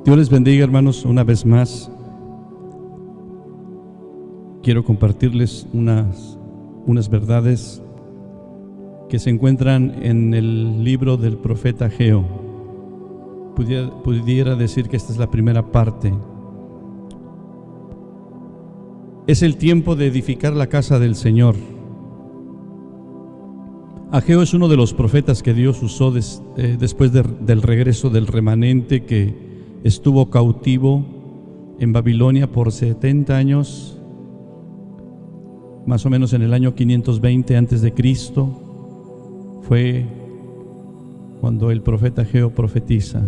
Dios les bendiga, hermanos, una vez más. Quiero compartirles unas verdades que se encuentran en el libro del profeta Ageo. Pudiera decir que esta es la primera parte. Es el tiempo de edificar la casa del Señor. Ageo es uno de los profetas que Dios usó después del regreso del remanente que estuvo cautivo en Babilonia por 70 años, más o menos en el año 520 antes de Cristo. Fue cuando el profeta Ageo profetiza.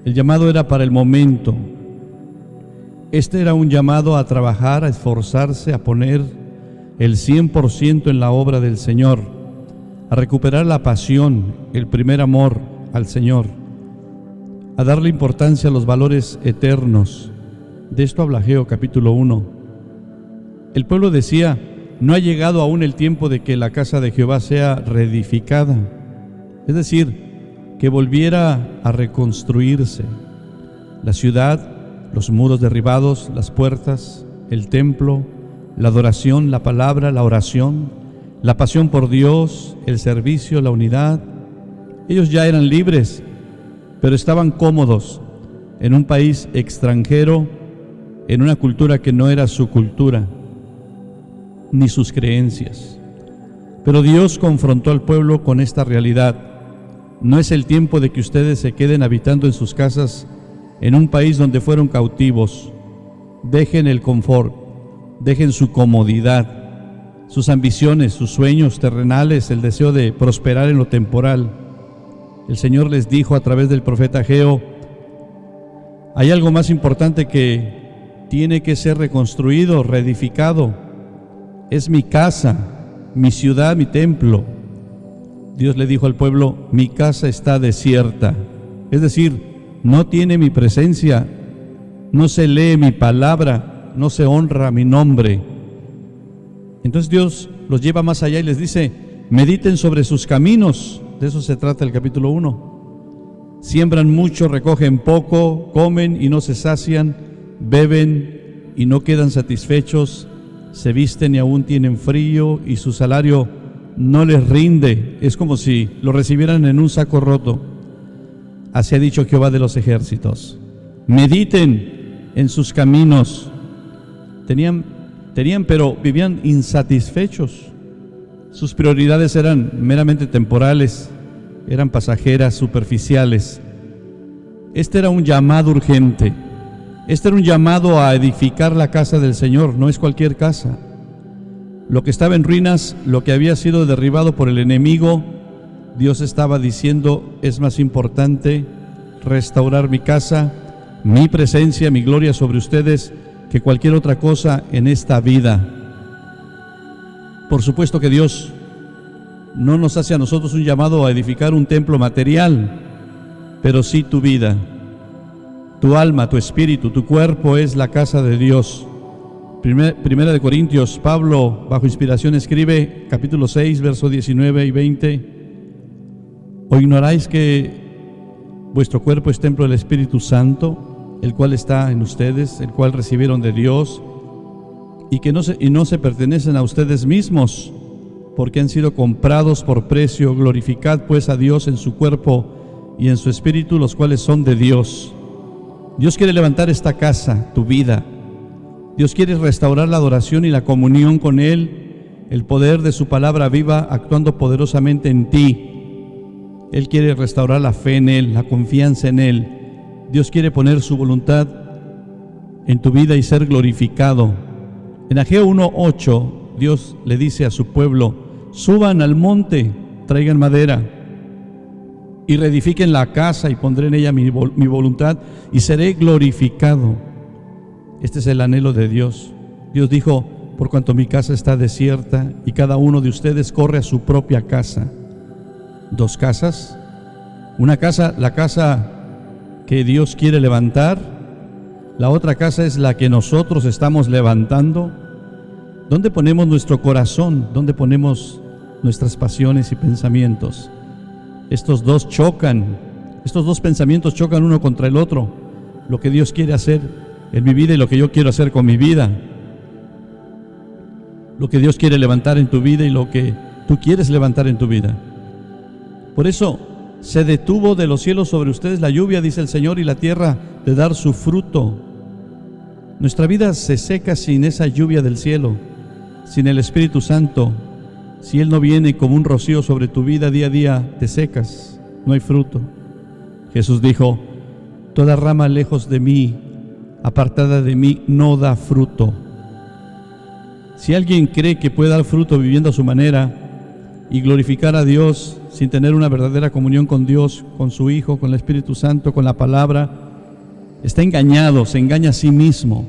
El llamado era para el momento. Este era un llamado a trabajar, a esforzarse, a poner el 100% en la obra del Señor, a recuperar la pasión, el primer amor al Señor, a darle importancia a los valores eternos. De esto habla Ageo capítulo 1. El pueblo decía: no ha llegado aún el tiempo de que la casa de Jehová sea reedificada, es decir, que volviera a reconstruirse. La ciudad, los muros derribados, las puertas, el templo, la adoración, la palabra, la oración, la pasión por Dios, el servicio, la unidad. Ellos ya eran libres, pero estaban cómodos en un país extranjero, en una cultura que no era su cultura, ni sus creencias. Pero Dios confrontó al pueblo con esta realidad: no es el tiempo de que ustedes se queden habitando en sus casas en un país donde fueron cautivos. Dejen el confort, dejen su comodidad, sus ambiciones, sus sueños terrenales, el deseo de prosperar en lo temporal. El Señor les dijo a través del profeta Ageo: hay algo más importante que tiene que ser reconstruido, reedificado. Es mi casa, mi ciudad, mi templo. Dios le dijo al pueblo: mi casa está desierta, es decir, no tiene mi presencia, no se lee mi palabra, no se honra mi nombre. Entonces Dios los lleva más allá y les dice: mediten sobre sus caminos. De eso se trata el capítulo 1. Siembran mucho, recogen poco, comen y no se sacian, beben y no quedan satisfechos, se visten y aún tienen frío, y su salario no les rinde. Es como si lo recibieran en un saco roto. Así ha dicho Jehová de los ejércitos: mediten en sus caminos. Tenían, pero vivían insatisfechos. Sus prioridades eran meramente temporales, eran pasajeras, superficiales. Este era un llamado urgente. Este era un llamado a edificar la casa del Señor. No es cualquier casa. Lo que estaba en ruinas, lo que había sido derribado por el enemigo, Dios estaba diciendo: es más importante restaurar mi casa, mi presencia, mi gloria sobre ustedes, que cualquier otra cosa en esta vida. Por supuesto que Dios no nos hace a nosotros un llamado a edificar un templo material, pero sí tu vida, tu alma, tu espíritu, tu cuerpo es la casa de Dios. Primera de Corintios, Pablo, bajo inspiración, escribe, capítulo 6, versos 19 y 20: ¿o ignoráis que vuestro cuerpo es templo del Espíritu Santo, el cual está en ustedes, el cual recibieron de Dios, y que no se pertenecen a ustedes mismos, porque han sido comprados por precio? Glorificad pues a Dios en su cuerpo y en su espíritu, los cuales son de Dios. Dios quiere levantar esta casa, tu vida. Dios quiere restaurar la adoración y la comunión con Él, el poder de su palabra viva actuando poderosamente en ti. Él quiere restaurar la fe en Él, la confianza en Él. Dios quiere poner su voluntad en tu vida y ser glorificado. En Ageo 1:8, Dios le dice a su pueblo: suban al monte, traigan madera y reedifiquen la casa, y pondré en ella mi voluntad y seré glorificado. Este es el anhelo de Dios. Dios dijo: por cuanto mi casa está desierta y cada uno de ustedes corre a su propia casa. ¿Dos casas? Una casa, la casa que Dios quiere levantar. La otra casa es la que nosotros estamos levantando. ¿Dónde ponemos nuestro corazón? ¿Dónde ponemos nuestras pasiones y pensamientos? Estos dos chocan. Estos dos pensamientos chocan uno contra el otro. Lo que Dios quiere hacer en mi vida y lo que yo quiero hacer con mi vida. Lo que Dios quiere levantar en tu vida y lo que tú quieres levantar en tu vida. Por eso se detuvo de los cielos sobre ustedes la lluvia, dice el Señor, y la tierra de dar su fruto. Nuestra vida se seca sin esa lluvia del cielo, sin el Espíritu Santo. Si Él no viene como un rocío sobre tu vida día a día, te secas, no hay fruto. Jesús dijo: toda rama lejos de mí, apartada de mí, no da fruto. Si alguien cree que puede dar fruto viviendo a su manera y glorificar a Dios sin tener una verdadera comunión con Dios, con su Hijo, con el Espíritu Santo, con la palabra, está engañado, se engaña a sí mismo.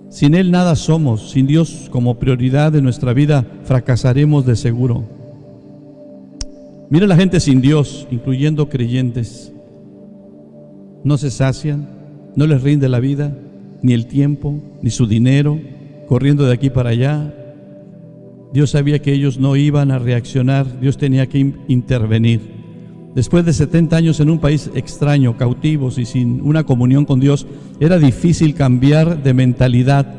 Sin Él nada somos, sin Dios como prioridad de nuestra vida, fracasaremos de seguro. Mira la gente sin Dios, incluyendo creyentes. No se sacian, no les rinde la vida, ni el tiempo, ni su dinero, corriendo de aquí para allá. Dios sabía que ellos no iban a reaccionar, Dios tenía que intervenir. Después de 70 años en un país extraño, cautivos y sin una comunión con Dios, era difícil cambiar de mentalidad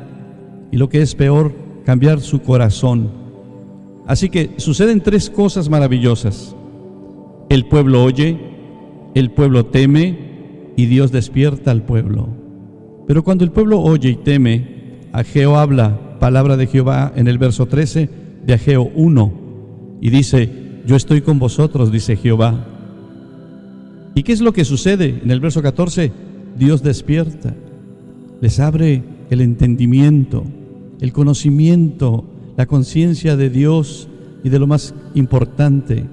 y, lo que es peor, cambiar su corazón. Así que suceden tres cosas maravillosas. El pueblo oye, el pueblo teme y Dios despierta al pueblo. Pero cuando el pueblo oye y teme, Ageo habla, palabra de Jehová en el verso 13 de Ageo 1, y dice: yo estoy con vosotros, dice Jehová. ¿Y qué es lo que sucede? En el verso 14, Dios despierta, les abre el entendimiento, el conocimiento, la conciencia de Dios y de lo más importante.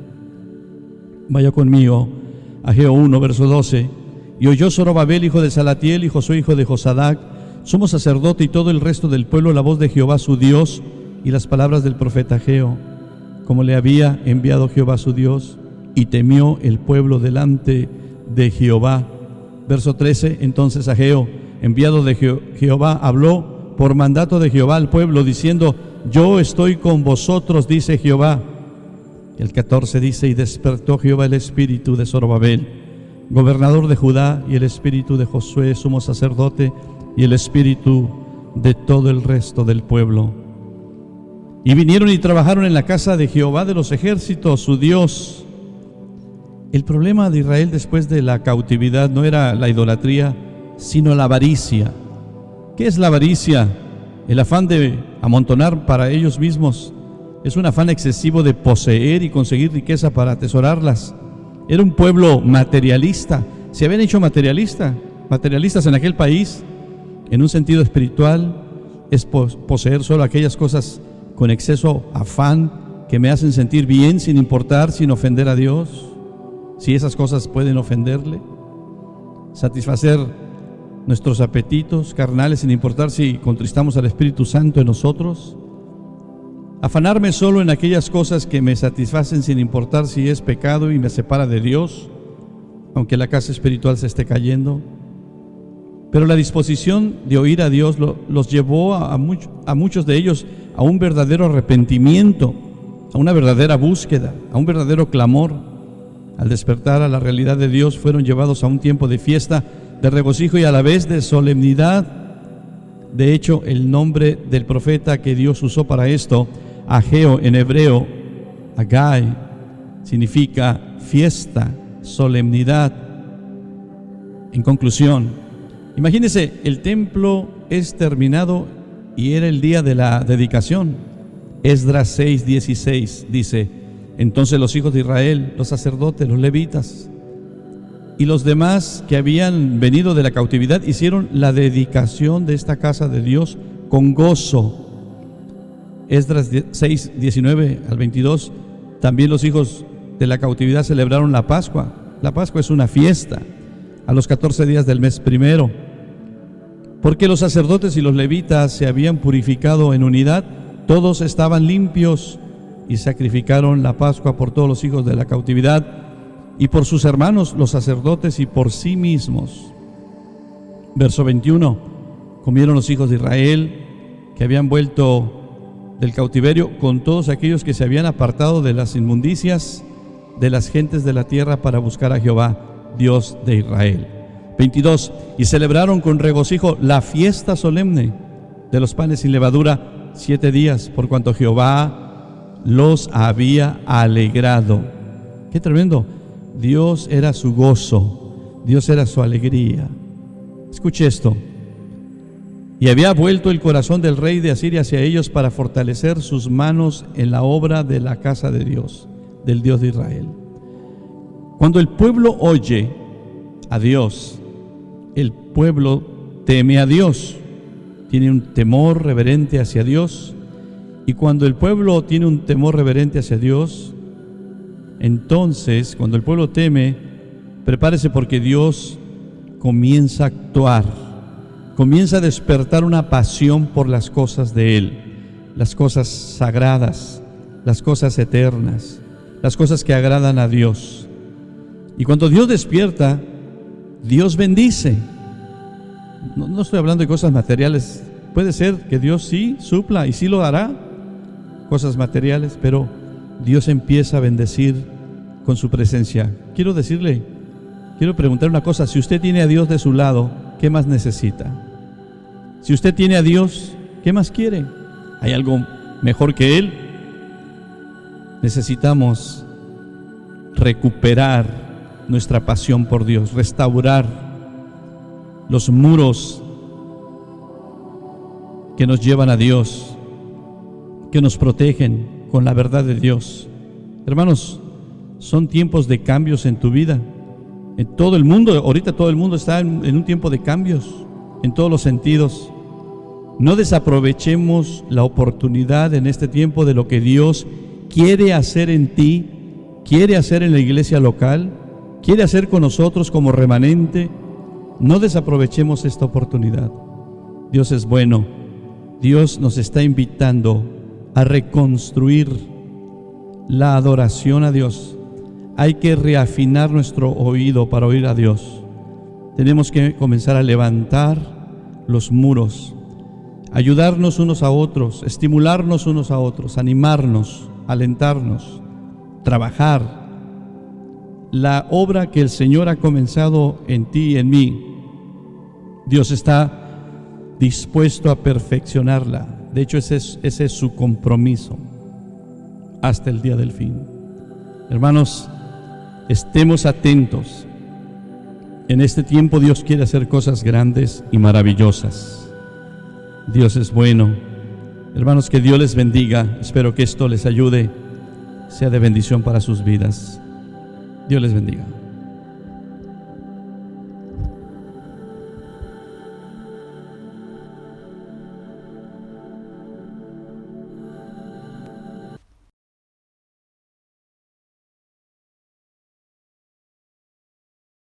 Vaya conmigo, Ageo 1, verso 12. Y oyó Zorobabel, hijo de Salatiel, y Josué, hijo de Josadac, sumo sacerdote, y todo el resto del pueblo, la voz de Jehová su Dios y las palabras del profeta Ageo, como le había enviado Jehová su Dios, y temió el pueblo delante de Jehová. Verso 13, entonces Ageo, enviado de Jehová, habló por mandato de Jehová al pueblo, diciendo: yo estoy con vosotros, dice Jehová. El 14 dice: y despertó Jehová el espíritu de Zorobabel, gobernador de Judá, y el espíritu de Josué, sumo sacerdote, y el espíritu de todo el resto del pueblo. Y vinieron y trabajaron en la casa de Jehová de los ejércitos, su Dios. El problema de Israel después de la cautividad no era la idolatría, sino la avaricia. ¿Qué es la avaricia? El afán de amontonar para ellos mismos. Es un afán excesivo de poseer y conseguir riqueza para atesorarlas. Era un pueblo materialista. Se habían hecho materialistas en aquel país. En un sentido espiritual, es poseer solo aquellas cosas con exceso afán que me hacen sentir bien sin importar, sin ofender a Dios. Si esas cosas pueden ofenderle, satisfacer nuestros apetitos carnales sin importar si contristamos al Espíritu Santo en nosotros. Afanarme solo en aquellas cosas que me satisfacen sin importar si es pecado y me separa de Dios, aunque la casa espiritual se esté cayendo. Pero la disposición de oír a Dios los llevó a muchos de ellos a un verdadero arrepentimiento, a una verdadera búsqueda, a un verdadero clamor. Al despertar a la realidad de Dios, fueron llevados a un tiempo de fiesta, de regocijo y a la vez de solemnidad. De hecho, el nombre del profeta que Dios usó para esto, Ageo en hebreo, Agai, significa fiesta, solemnidad. En conclusión, imagínense, el templo es terminado y era el día de la dedicación. Esdras 6:16 dice: entonces los hijos de Israel, los sacerdotes, los levitas y los demás que habían venido de la cautividad hicieron la dedicación de esta casa de Dios con gozo. Esdras 6:19 al 22, también los hijos de la cautividad celebraron la Pascua. La Pascua es una fiesta a los 14 días del mes primero, porque los sacerdotes y los levitas se habían purificado en unidad, todos estaban limpios y sacrificaron la Pascua por todos los hijos de la cautividad y por sus hermanos los sacerdotes y por sí mismos. Verso 21, comieron los hijos de Israel que habían vuelto del cautiverio con todos aquellos que se habían apartado de las inmundicias de las gentes de la tierra para buscar a Jehová. Dios de Israel. 22. Y celebraron con regocijo la fiesta solemne de los panes sin levadura 7 días, por cuanto Jehová los había alegrado. ¡Qué tremendo! Dios era su gozo, Dios era su alegría. Escuche esto. Y había vuelto el corazón del rey de Asiria hacia ellos para fortalecer sus manos en la obra de la casa de Dios, del Dios de Israel. Cuando el pueblo oye a Dios, el pueblo teme a Dios, tiene un temor reverente hacia Dios. Y cuando el pueblo tiene un temor reverente hacia Dios, entonces, cuando el pueblo teme, prepárese porque Dios comienza a actuar, comienza a despertar una pasión por las cosas de Él, las cosas sagradas, las cosas eternas, las cosas que agradan a Dios. Y cuando Dios despierta, Dios bendice. No estoy hablando de cosas materiales. Puede ser que Dios sí supla y sí lo hará, cosas materiales, pero Dios empieza a bendecir con su presencia. Quiero preguntar una cosa. Si usted tiene a Dios de su lado, ¿qué más necesita? Si usted tiene a Dios, ¿qué más quiere? ¿Hay algo mejor que Él? Necesitamos recuperar nuestra pasión por Dios, restaurar los muros que nos llevan a Dios, que nos protegen con la verdad de Dios. Hermanos, son tiempos de cambios en tu vida. En todo el mundo, ahorita todo el mundo está en un tiempo de cambios, en todos los sentidos. No desaprovechemos la oportunidad en este tiempo de lo que Dios quiere hacer en ti, quiere hacer en la iglesia local, quiere hacer con nosotros como remanente. No desaprovechemos esta oportunidad. Dios es bueno. Dios nos está invitando a reconstruir la adoración a Dios. Hay que reafinar nuestro oído para oír a Dios. Tenemos que comenzar a levantar los muros, ayudarnos unos a otros, estimularnos unos a otros, animarnos, alentarnos, trabajar. La obra que el Señor ha comenzado en ti y en mí, Dios está dispuesto a perfeccionarla. De hecho, ese es su compromiso hasta el día del fin. Hermanos, estemos atentos. En este tiempo Dios quiere hacer cosas grandes y maravillosas. Dios es bueno. Hermanos, que Dios les bendiga. Espero que esto les ayude, sea de bendición para sus vidas. Dios les bendiga.